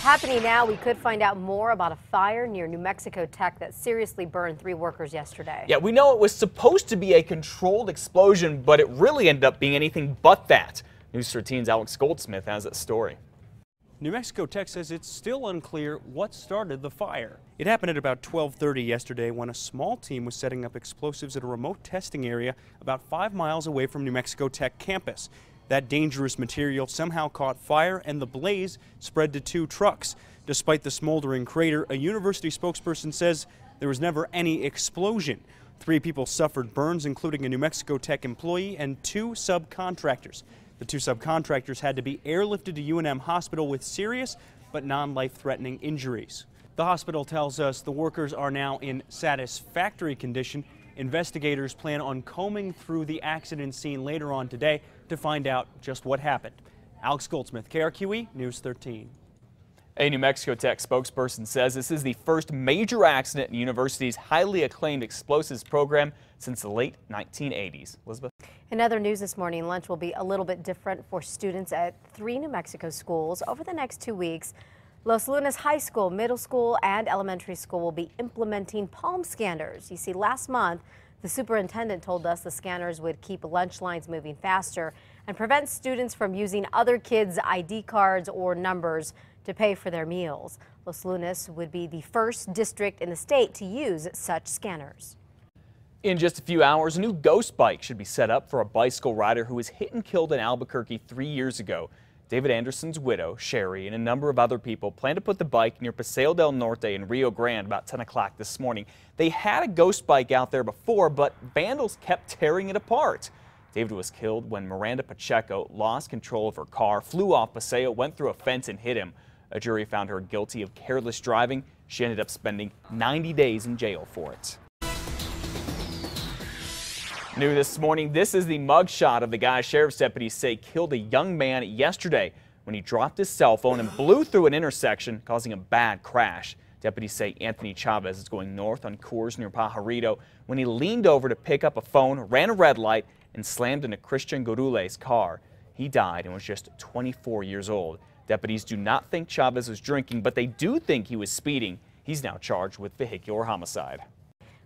Happening now, we could find out more about a fire near New Mexico Tech that seriously burned 3 workers yesterday. Yeah, we know it was supposed to be a controlled explosion, but it really ended up being anything but that. News 13's Alex Goldsmith has that story. New Mexico Tech says it's still unclear what started the fire. It happened at about 12:30 yesterday when a small team was setting up explosives at a remote testing area about 5 miles away from New Mexico Tech campus. That dangerous material somehow caught fire and the blaze spread to 2 trucks. Despite the smoldering crater, a university spokesperson says there was never any explosion. 3 people suffered burns, including a New Mexico Tech employee and 2 subcontractors. The 2 subcontractors had to be airlifted to UNM Hospital with serious but non-life-threatening injuries. The hospital tells us the workers are now in satisfactory condition. Investigators plan on combing through the accident scene later on today to find out just what happened. Alex Goldsmith, KRQE, News 13. A New Mexico Tech spokesperson says this is the first major accident in the university's highly acclaimed explosives program since the late 1980s. Elizabeth? In other news this morning, lunch will be a little bit different for students at 3 New Mexico schools. Over the next 2 weeks, Los Lunas High School, middle school, and elementary school will be implementing palm scanners. You see, last month, the superintendent told us the scanners would keep lunch lines moving faster and prevent students from using other kids' ID cards or numbers to pay for their meals. Los Lunas would be the first district in the state to use such scanners. In just a few hours, a new ghost bike should be set up for a bicycle rider who was hit and killed in Albuquerque 3 years ago. David Anderson's widow, Sherry, and a number of other people plan to put the bike near Paseo del Norte in Rio Grande about 10 o'clock this morning. They had a ghost bike out there before, but vandals kept tearing it apart. David was killed when Miranda Pacheco lost control of her car, flew off Paseo, went through a fence and hit him. A jury found her guilty of careless driving. She ended up spending 90 days in jail for it. New this morning, this is the mugshot of the guy sheriff's deputies say killed a young man yesterday when he dropped his cell phone and blew through an intersection, causing a bad crash. Deputies say Anthony Chavez is going north on Coors near Pajarito when he leaned over to pick up a phone, ran a red light, and slammed into Christian Gorule's car. He died and was just 24 years old. Deputies do not think Chavez was drinking, but they do think he was speeding. He's now charged with vehicular homicide.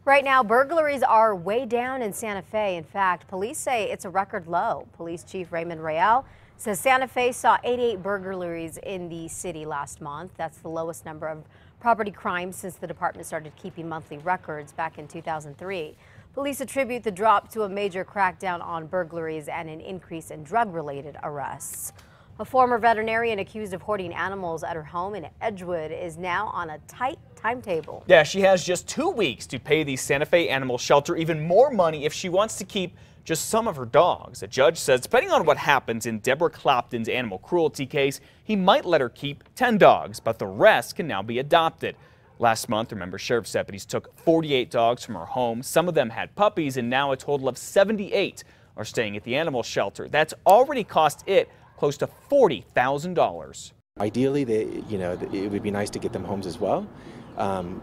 Right now, burglaries are way down in Santa Fe. In fact, police say it's a record low. Police Chief Raymond Real says Santa Fe saw 88 burglaries in the city last month. That's the lowest number of property crimes since the department started keeping monthly records back in 2003. Police attribute the drop to a major crackdown on burglaries and an increase in drug-related arrests. A former veterinarian accused of hoarding animals at her home in Edgewood is now on a tight timetable. Yeah, she has just 2 weeks to pay the Santa Fe Animal Shelter even more money if she wants to keep just some of her dogs. A judge says depending on what happens in Deborah Clopton's animal cruelty case, he might let her keep 10 dogs, but the rest can now be adopted. Last month, remember, sheriff's deputies took 48 dogs from her home. Some of them had puppies, and now a total of 78 are staying at the animal shelter. That's already cost it close to $40,000. Ideally, it would be nice to get them homes as well,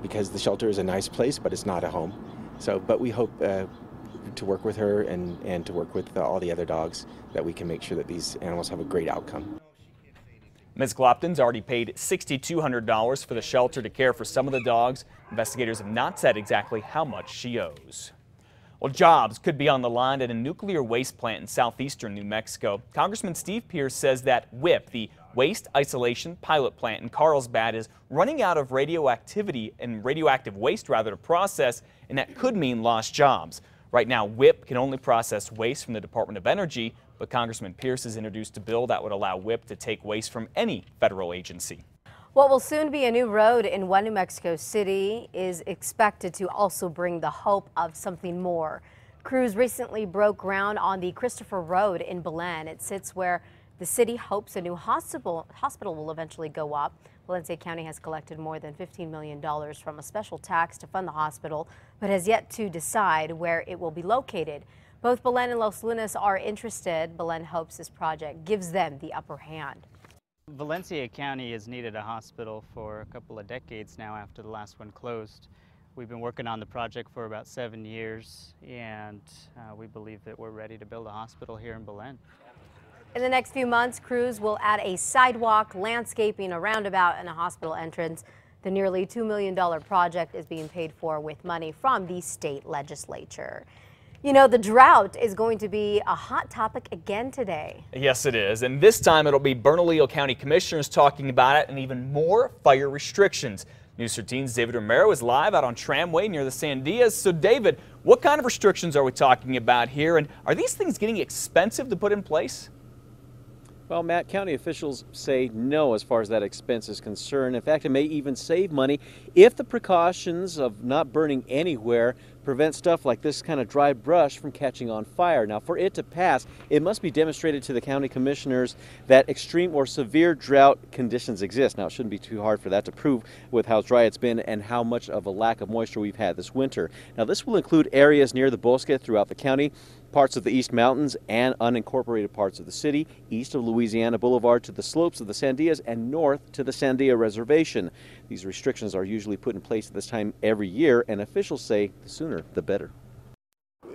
because the shelter is a nice place, but it's not a home. But we hope to work with her and to work with all the other dogs that we can make sure that these animals have a great outcome. Ms. Clopton's already paid $6,200 for the shelter to care for some of the dogs. Investigators have not said exactly how much she owes. Well, jobs could be on the line at a nuclear waste plant in southeastern New Mexico. Congressman Steve Pierce says that WIPP, the Waste Isolation Pilot Plant in Carlsbad, is running out of radioactive waste to process, and that could mean lost jobs. Right now, WIPP can only process waste from the Department of Energy, but Congressman Pierce has introduced a bill that would allow WIPP to take waste from any federal agency. What will soon be a new road in New Mexico City is expected to also bring the hope of something more. Crews recently broke ground on the Christopher Road in Belen. It sits where the city hopes a new hospital will eventually go up. Valencia County has collected more than $15 million from a special tax to fund the hospital, but has yet to decide where it will be located. Both Belen and Los Lunas are interested. Belen hopes this project gives them the upper hand. Valencia County has needed a hospital for a couple of decades now after the last one closed. We've been working on the project for about 7 years, and we believe that we're ready to build a hospital here in Belen. In the next few months, crews will add a sidewalk, landscaping, a roundabout, and a hospital entrance. The nearly $2 million project is being paid for with money from the state legislature. You know, the drought is going to be a hot topic again today. Yes, it is. And this time it'll be Bernalillo County commissioners talking about it and even more fire restrictions. News 13's David Romero is live out on Tramway near the Sandias. So, David, what kind of restrictions are we talking about here? And are these things getting expensive to put in place? Well, Matt, county officials say no as far as that expense is concerned. In fact, it may even save money if the precautions of not burning anywhere prevent stuff like this kind of dry brush from catching on fire. Now, for it to pass, it must be demonstrated to the county commissioners that extreme or severe drought conditions exist. Now, it shouldn't be too hard for that to prove with how dry it's been and how much of a lack of moisture we've had this winter. Now, this will include areas near the Bosque throughout the county, parts of the East Mountains and unincorporated parts of the city, east of Louisiana Boulevard to the slopes of the Sandias and north to the Sandia Reservation. These restrictions are usually put in place at this time every year, and officials say the sooner the better.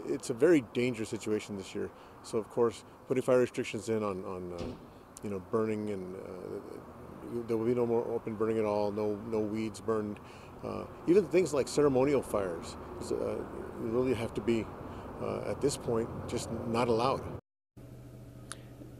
It's a very dangerous situation this year. So of course, putting fire restrictions in on burning, and there will be no more open burning at all. No weeds burned. Even things like ceremonial fires, you really have to be at this point just not allowed.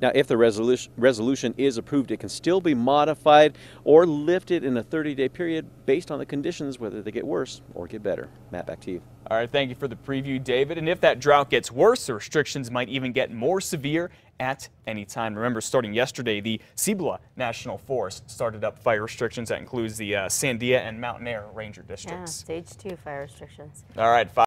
Now, if the resolution is approved, it can still be modified or lifted in a 30-day period based on the conditions, whether they get worse or get better. Matt, back to you. All right, thank you for the preview, David. And if that drought gets worse, the restrictions might even get more severe at any time. Remember, starting yesterday, the Cibola National Forest started up fire restrictions. That includes the Sandia and Mountain Air Ranger districts. Yeah, stage 2 fire restrictions. All right.